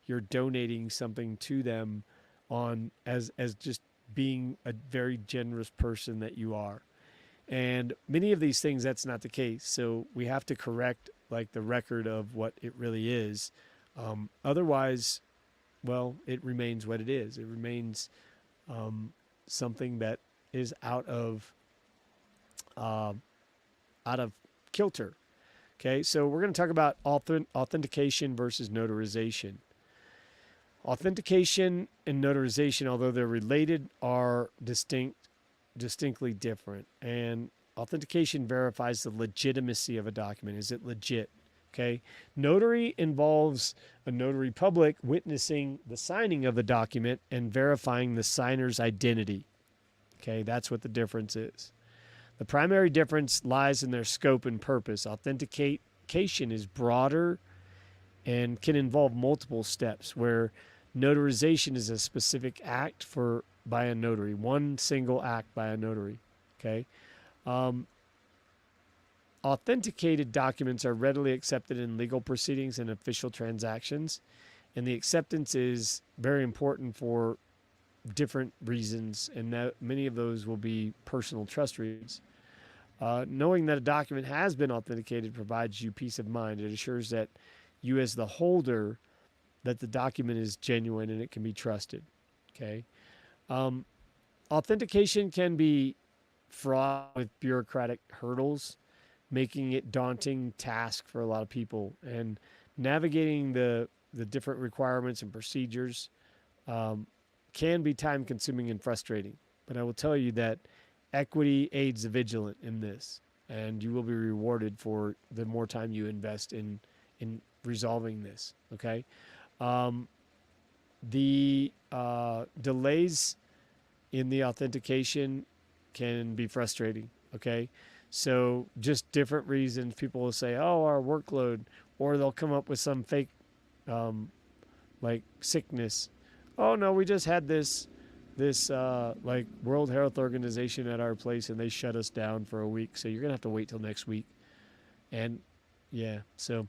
You're donating something to them as just being a very generous person that you are. And many of these things, that's not the case. So we have to correct, like, the record of what it really is. Otherwise, well, it remains what it is. It remains something that is out of kilter. Okay, so we're going to talk about authentication versus notarization. Authentication and notarization, although they're related, are distinctly different. And authentication verifies the legitimacy of a document. Is it legit? Okay. Notary involves a notary public witnessing the signing of the document and verifying the signer's identity. Okay. That's what the difference is. The primary difference lies in their scope and purpose. Authentication is broader and can involve multiple steps, where notarization is a specific act by a notary, one single act by a notary. Okay. Authenticated documents are readily accepted in legal proceedings and official transactions, and the acceptance is very important for different reasons, and many of those will be personal trust reasons. Knowing that a document has been authenticated provides you peace of mind. It assures that you, as the holder, that the document is genuine and it can be trusted. Okay. Authentication can be fraught with bureaucratic hurdles, making it daunting task for a lot of people, and navigating the different requirements and procedures can be time consuming and frustrating. But I will tell you that equity aids the vigilant in this, and you will be rewarded for the more time you invest in resolving this. Okay. The delays in the authentication can be frustrating. Okay. So just different reasons. People will say, oh, our workload, or they'll come up with some fake, like sickness. Oh no, we just had this like World Health Organization at our place, and they shut us down for a week. So you're going to have to wait till next week. And yeah, so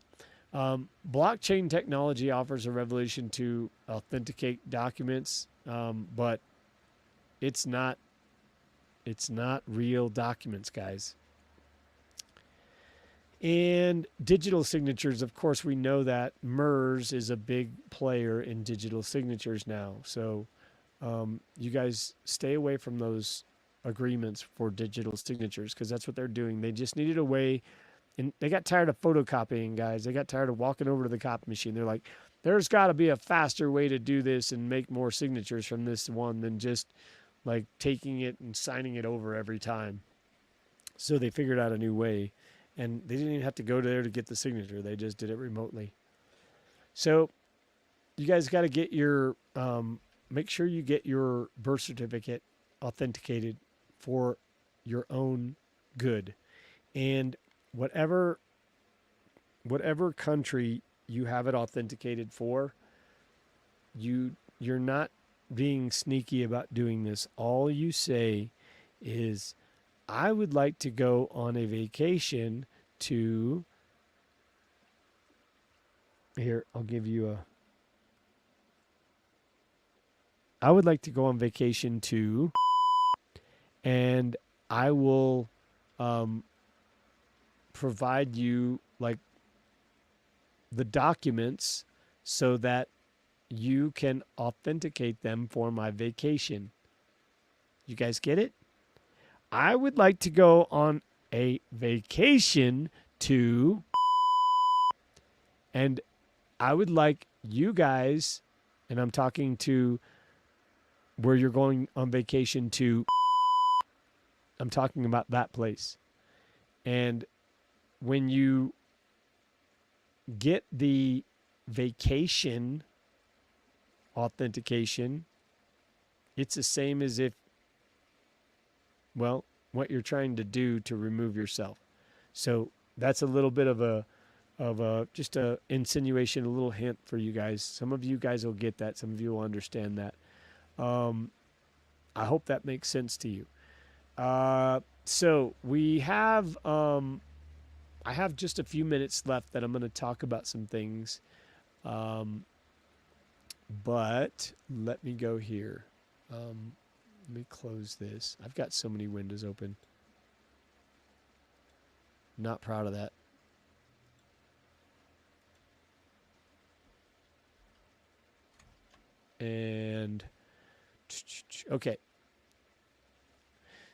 blockchain technology offers a revolution to authenticate documents, but it's not real documents, guys. And digital signatures, of course, we know that MERS is a big player in digital signatures now. So you guys stay away from those agreements for digital signatures, because that's what they're doing. They just needed a way, and they got tired of photocopying, guys. They got tired of walking over to the copy machine. They're like, there's got to be a faster way to do this and make more signatures from this one than just like taking it and signing it over every time. So they figured out a new way, and they didn't even have to go there to get the signature. They just did it remotely. So you guys got to get your make sure you get your birth certificate authenticated for your own good. And whatever country you have it authenticated for, you're not being sneaky about doing this. All you say is, I would like to go on a vacation to, here, I'll give you a, I would like to go on vacation to, and I will provide you like the documents so that you can authenticate them for my vacation. You guys get it? I would like to go on a vacation to, and I would like you guys, and I'm talking to where you're going on vacation to, I'm talking about that place. And when you get the vacation authentication, it's the same as if, well, what you're trying to do to remove yourself. So that's a little bit of a just a insinuation, a little hint for you guys. Some of you guys will get that. Some of you will understand that. I hope that makes sense to you. So we have, I have just a few minutes left that I'm going to talk about some things. But let me go here. Let me close this. I've got so many windows open. Not proud of that. And okay.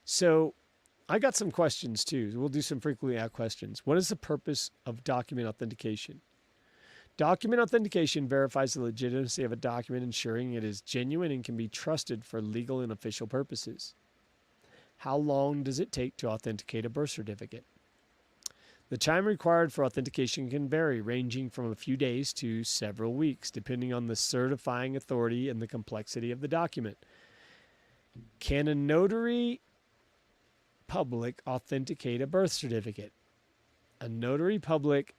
So I got some questions too. We'll do some frequently asked questions. What is the purpose of document authentication? Document authentication verifies the legitimacy of a document, ensuring it is genuine and can be trusted for legal and official purposes. How long does it take to authenticate a birth certificate? The time required for authentication can vary, ranging from a few days to several weeks, depending on the certifying authority and the complexity of the document. Can a notary public authenticate a birth certificate? A notary public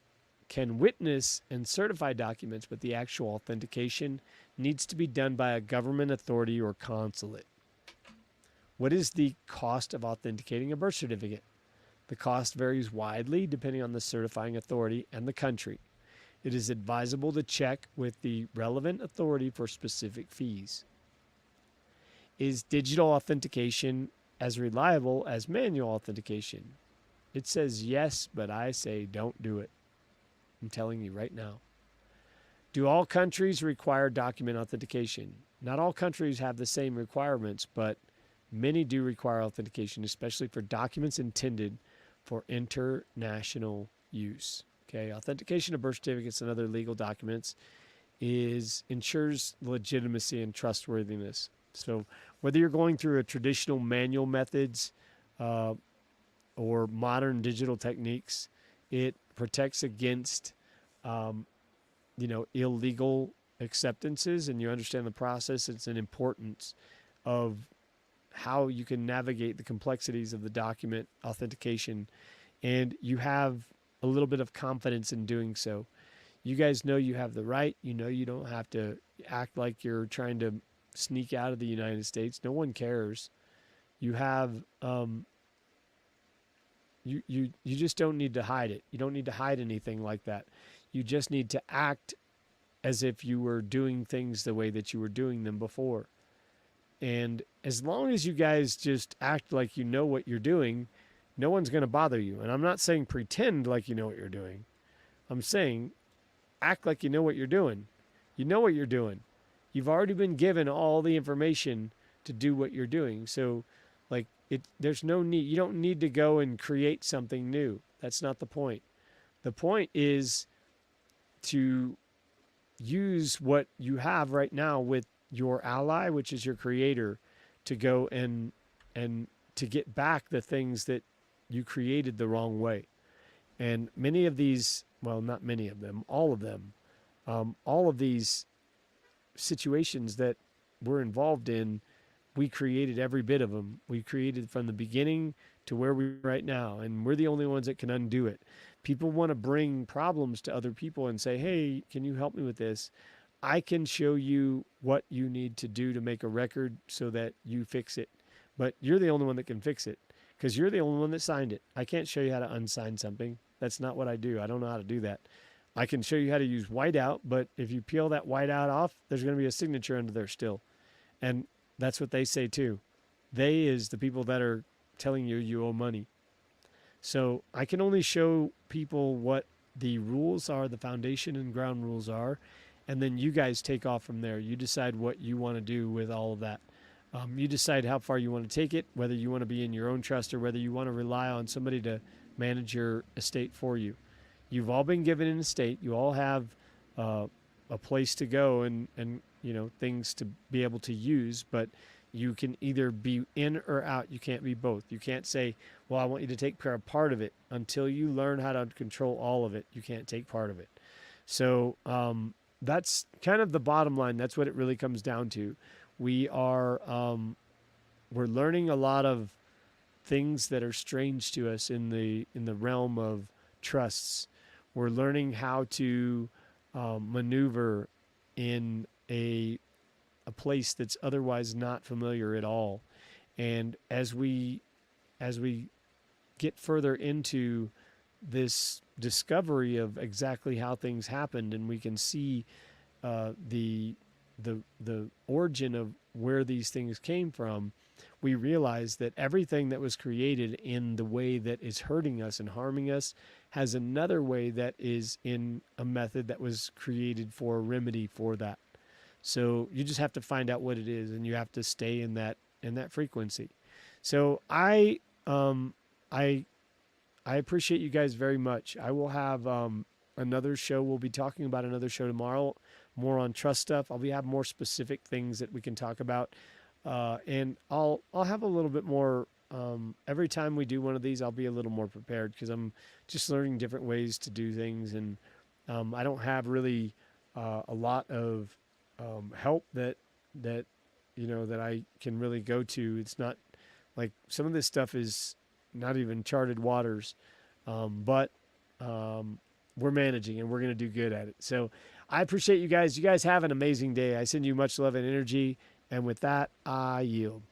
can witness and certify documents, but the actual authentication needs to be done by a government authority or consulate. What is the cost of authenticating a birth certificate? The cost varies widely depending on the certifying authority and the country. It is advisable to check with the relevant authority for specific fees. Is digital authentication as reliable as manual authentication? It says yes, but I say don't do it. I'm telling you right now. Do all countries require document authentication? Not all countries have the same requirements, but many do require authentication, especially for documents intended for international use. Okay, authentication of birth certificates and other legal documents ensures legitimacy and trustworthiness. So whether you're going through a traditional manual methods or modern digital techniques, it protects against, illegal acceptances, and you understand the process. It's an importance of how you can navigate the complexities of the document authentication, and you have a little bit of confidence in doing so. You guys know you have the right. You know you don't have to act like you're trying to sneak out of the United States. No one cares. You have you just don't need to hide it. You don't need to hide anything like that. You just need to act as if you were doing things the way that you were doing them before. And as long as you guys just act like you know what you're doing, no one's going to bother you. And I'm not saying pretend like you know what you're doing. I'm saying act like you know what you're doing. You know what you're doing. You've already been given all the information to do what you're doing. So there's no need. You don't need to go and create something new. That's not the point. The point is to use what you have right now with your ally, which is your creator, to go and to get back the things that you created the wrong way. And many of these, well, not many of them, all of them, all of these situations that we're involved in, we created every bit of them. We created from the beginning to where we are right now, and we're the only ones that can undo it. People want to bring problems to other people and say, "Hey, can you help me with this?" I can show you what you need to do to make a record so that you fix it. But you're the only one that can fix it because you're the only one that signed it. I can't show you how to unsign something. That's not what I do. I don't know how to do that. I can show you how to use whiteout, but if you peel that whiteout off, there's going to be a signature under there still. And that's what they say too. They is the people that are telling you you owe money. So I can only show people what the rules are, the foundation and ground rules are, and then you guys take off from there. You decide what you want to do with all of that. You decide how far you want to take it, whether you want to be in your own trust or whether you want to rely on somebody to manage your estate for you. You've all been given an estate. You all have a place to go and things to be able to use, but you can either be in or out. You can't be both. You can't say, well, I want you to take care of part of it. Until you learn how to control all of it, you can't take part of it. So that's kind of the bottom line. That's what it really comes down to. We're learning a lot of things that are strange to us in the realm of trusts. We're learning how to maneuver in a place that's otherwise not familiar at all. And as we get further into this discovery of exactly how things happened, and we can see the origin of where these things came from, we realize that everything that was created in the way that is hurting us and harming us has another way that is in a method that was created for a remedy for that. So you just have to find out what it is, and you have to stay in that frequency. So I appreciate you guys very much. I will have another show. We'll be talking about another show tomorrow, more on trust stuff. I'll have more specific things that we can talk about, and I'll have a little bit more. Every time we do one of these, I'll be a little more prepared because I'm just learning different ways to do things, and I don't have really a lot of help that I can really go to. It's not like some of this stuff is not even charted waters, but we're managing and we're going to do good at it. So I appreciate you guys. You guys have an amazing day. I send you much love and energy. And with that, I yield.